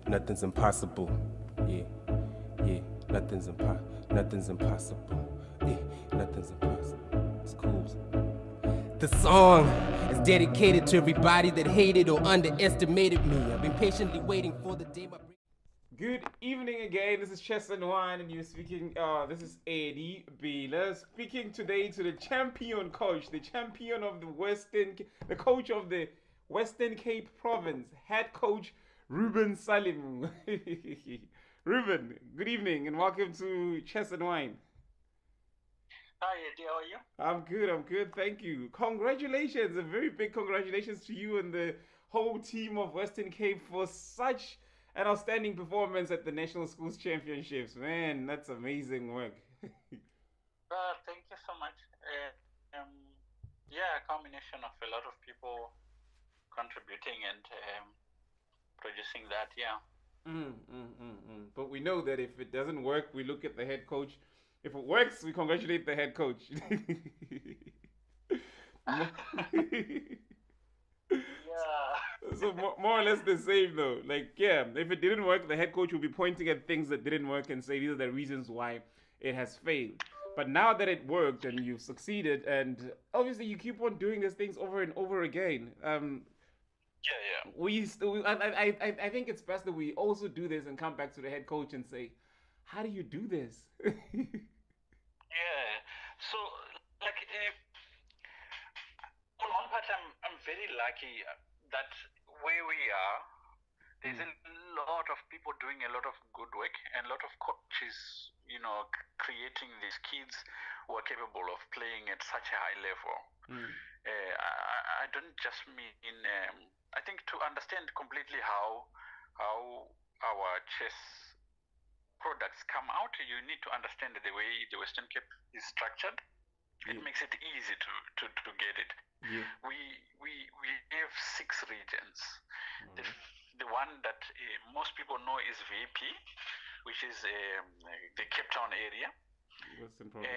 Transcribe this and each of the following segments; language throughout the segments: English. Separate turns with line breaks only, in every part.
Nothing's impossible. Yeah, yeah. Nothing's impossible. Yeah, nothing's impossible. It's cool. The song is dedicated to everybody that hated or underestimated me. I've been patiently waiting for the day my...
Good evening again. This is Chess and Wine, and you're speaking. This is Eddie Baylor speaking today to the champion coach, the champion of the coach of the Western Cape Province, head coach Reuben Salimu. Reuben, good evening, and welcome to Chess and Wine.
Hi, Eddie. How are you?
I'm good. I'm good. Thank you. Congratulations, a very big congratulations to you and the whole team of Western Cape for such an outstanding performance at the National Schools Championships. Man, that's amazing work.
Thank you so much. Yeah, a combination of a lot of people contributing and producing that. Yeah.
But we know that if it doesn't work, we look at the head coach. If it works, we congratulate the head coach.
Yeah.
So more or less the same though. Like, yeah, if it didn't work, the head coach will be pointing at things that didn't work and say these are the reasons why it has failed. But now that it worked and you've succeeded, and obviously you keep on doing these things over and over again.
Yeah.
I think it's best that we also do this and come back to the head coach and say, how do you do this?
Yeah. So, like, on one part, I'm very lucky that where we are, there's a lot of people doing a lot of good work and a lot of coaches, creating these kids who are capable of playing at such a high level. I don't just mean, I think to understand completely how our chess products come out, you need to understand the way the Western Cape is structured. It makes it easy to get it.
Yeah.
We have 6 regions. The one that most people know is VP, which is the Cape Town area.
Western Province.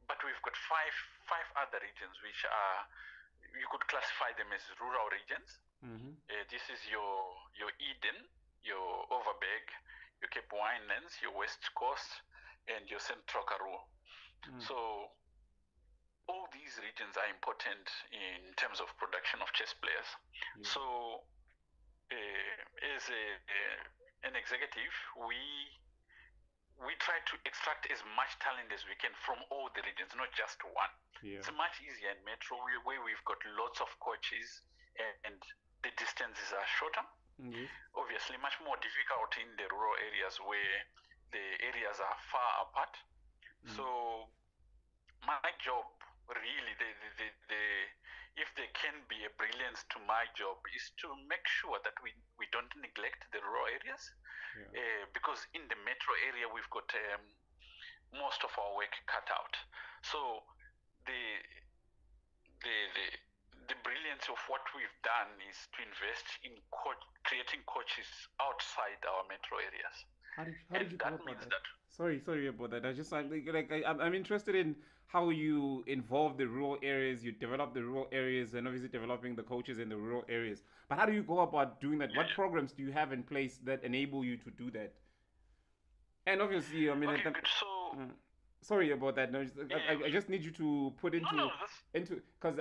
But we've got five other regions, which are, you could classify them as rural regions. This is your Eden, your Overberg, your Cape Winelands, your West Coast, and your Central Karoo. So all these regions are important in terms of production of chess players. So as an executive, we try to extract as much talent as we can from all the regions, not just one. It's much easier in Metro where we've got lots of coaches and the distances are shorter. Obviously much more difficult in the rural areas where the areas are far apart. So my job really, if there can be a brilliance to my job, is to make sure that we don't neglect the rural areas. Because in the metro area we've got most of our work cut out. So the brilliance of what we've done is to invest in creating coaches outside our metro areas.
How did you go about that? Sorry about that. I'm interested in how you involve the rural areas, you develop the rural areas, and obviously developing the coaches in the rural areas. But how do you go about doing that? What programs do you have in place that enable you to do that? And obviously, I mean, sorry about that. No, I just need you to put into because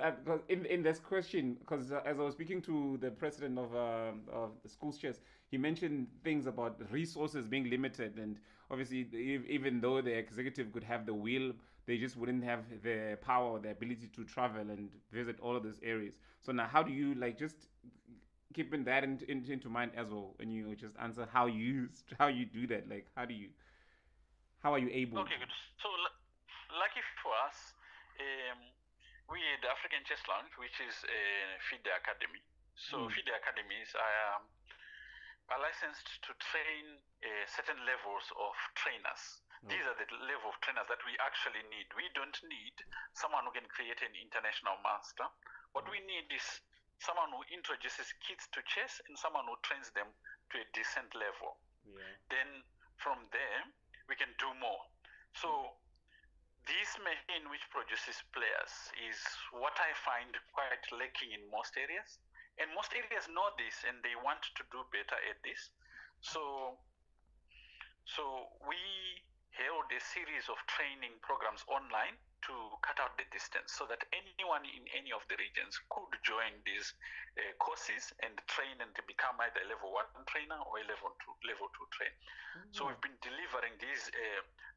in this question, because as I was speaking to the president of the school's chess, he mentioned things about resources being limited, and obviously even though the executive could have the will, they just wouldn't have the power or the ability to travel and visit all of those areas. So now, how do you just keeping that into mind as well when you just answer how you do that? Like how are you able?
Okay, good. So lucky for us, we had the African Chess Lounge, which is FIDE Academy. So FIDE academies are licensed to train certain levels of trainers. These are the level of trainers that we actually need. We don't need someone who can create an international master. What we need is someone who introduces kids to chess and someone who trains them to a decent level. Then from there, we can do more. So this machine which produces players is what I find quite lacking in most areas. And most areas know this and they want to do better at this. So we held a series of training programs online to cut out the distance so that anyone in any of the regions could join these courses and train and to become either a level 1 trainer or a level 2 trainer. So we've been delivering these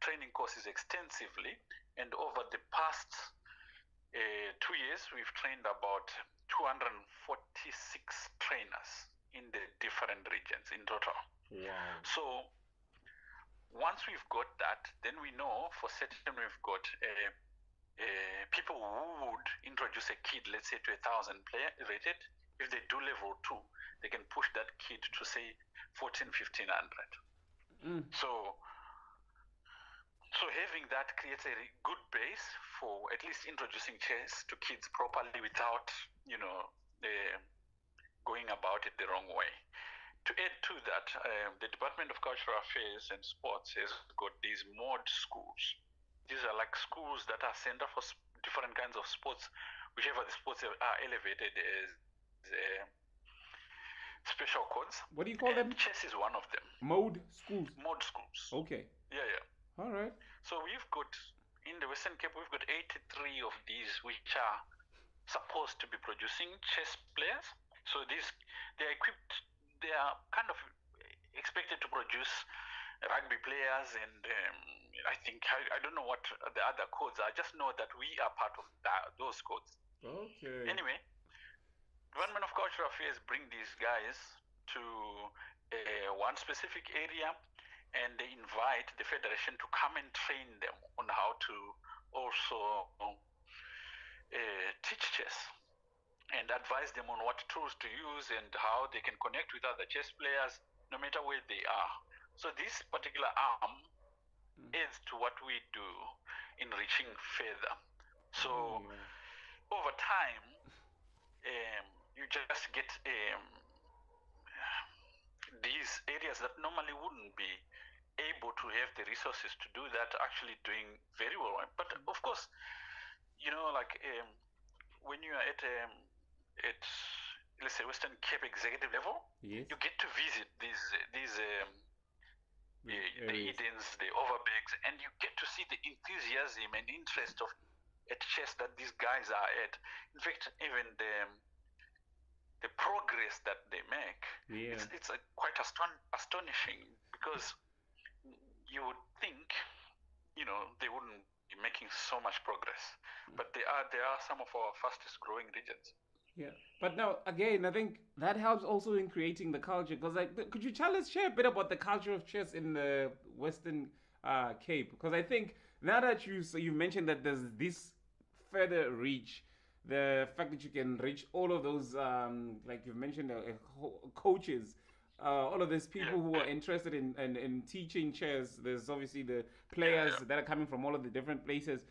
training courses extensively, and over the past 2 years we've trained about 246 trainers in the different regions in total.
Wow.
So once we've got that, then we know for certain we've got people who would introduce a kid, let's say to 1,000 player rated. If they do level 2, they can push that kid to say 1,400, 1,500. So having that creates a good base for at least introducing chess to kids properly without, going about it the wrong way. To add to that, the Department of Cultural Affairs and Sports has got these mod schools. These are like schools that are center for different kinds of sports, whichever the sports are elevated as special codes.
What do you call them?
Chess is one of them.
Mod schools?
Mod schools.
Okay.
Yeah.
All right.
So we've got, in the Western Cape, we've got 83 of these which are supposed to be producing chess players. So they're equipped, they are kind of expected to produce rugby players, and I think, I don't know what the other codes are. I just know that we are part of those codes.
Okay.
Anyway, Department of Cultural Affairs bring these guys to one specific area, and they invite the Federation to come and train them on how to also teach chess and advise them on what tools to use and how they can connect with other chess players no matter where they are. So this particular arm adds to what we do in reaching further. So over time, you just get these areas that normally wouldn't be able to have the resources to do that actually doing very well. But of course, when you are at let's say Western Cape executive level,
yes,
you get to visit these the Edens, the Overbergs, and you get to see the enthusiasm and interest at chess that these guys are at. In fact, even the progress that they make, it's quite astonishing, because you would think, they wouldn't be making so much progress, but they are some of our fastest growing regions.
Yeah, but now again, I think that helps also in creating the culture. Because, could you share a bit about the culture of chess in the Western Cape? Because I think now that you mentioned that there's this further reach, the fact that you can reach all of those, like you've mentioned, coaches, all of these people who are interested in teaching chess. There's obviously the players that are coming from all of the different places.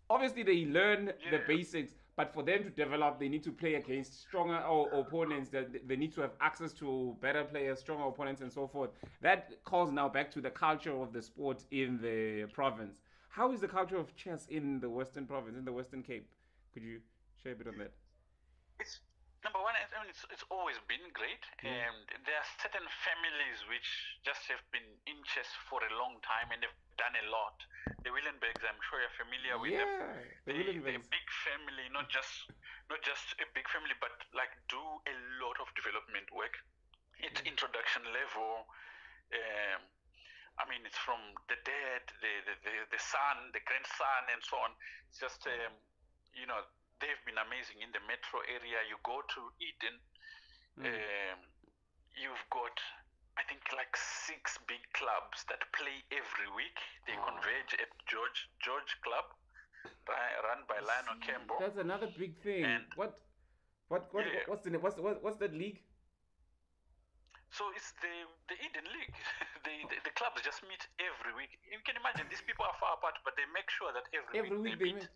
Obviously, they learn the basics, but for them to develop, they need to play against stronger opponents. That they need to have access to better players, stronger opponents, and so forth. That calls now back to the culture of the sport in the province. How is the culture of chess in the Western Province, in the Western Cape? Could you share a bit on that?
It's number one. I mean, it's always been great, and there are certain families which just have been in chess for a long time and they've done a lot. The Willenbergs, I'm sure you're familiar with them. They're a big family, not just a big family, but like do a lot of development work. It's introduction level. I mean, it's from the dad, the son, the grandson, and so on. It's just they've been amazing in the metro area. You go to Eden, you've got, I think, like 6 big clubs that play every week. They converge at George Club, run by Lionel Campbell.
That's another big thing. And what's that league?
So it's the Eden League. The clubs just meet every week. You can imagine these people are far apart, but they make sure that every week they meet.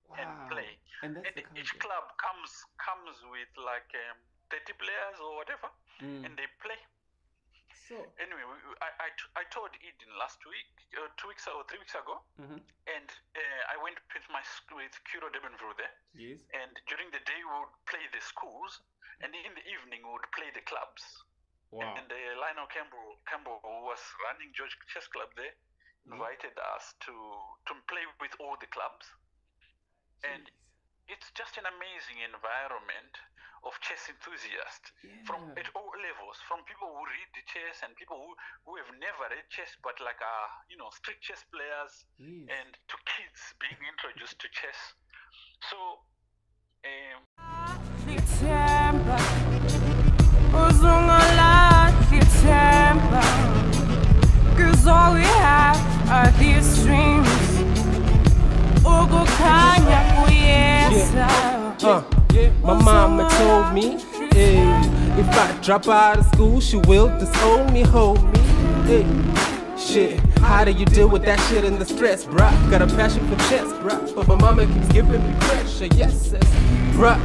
And play. And each club comes with like 30 players or whatever, and they play. So anyway, I toured Eden last week, 2 weeks or 3 weeks ago, and I went with Kuro Debenvru there.
Yes.
And during the day we would play the schools, and in the evening we would play the clubs.
Wow.
And Lionel Campbell, who was running George Chess Club there, invited us to play with all the clubs. And it's just an amazing environment of chess enthusiasts from at all levels, from people who read the chess and people who have never read chess but like strict chess players, and to kids being introduced to chess. So cause all we have are these dreams.
My mama told me, if I drop out of school, she will disown me, hold me. Shit, how do you deal with that shit and the stress, bruh? Got a passion for chess, bruh, but my mama keeps giving me pressure, yes, bruh.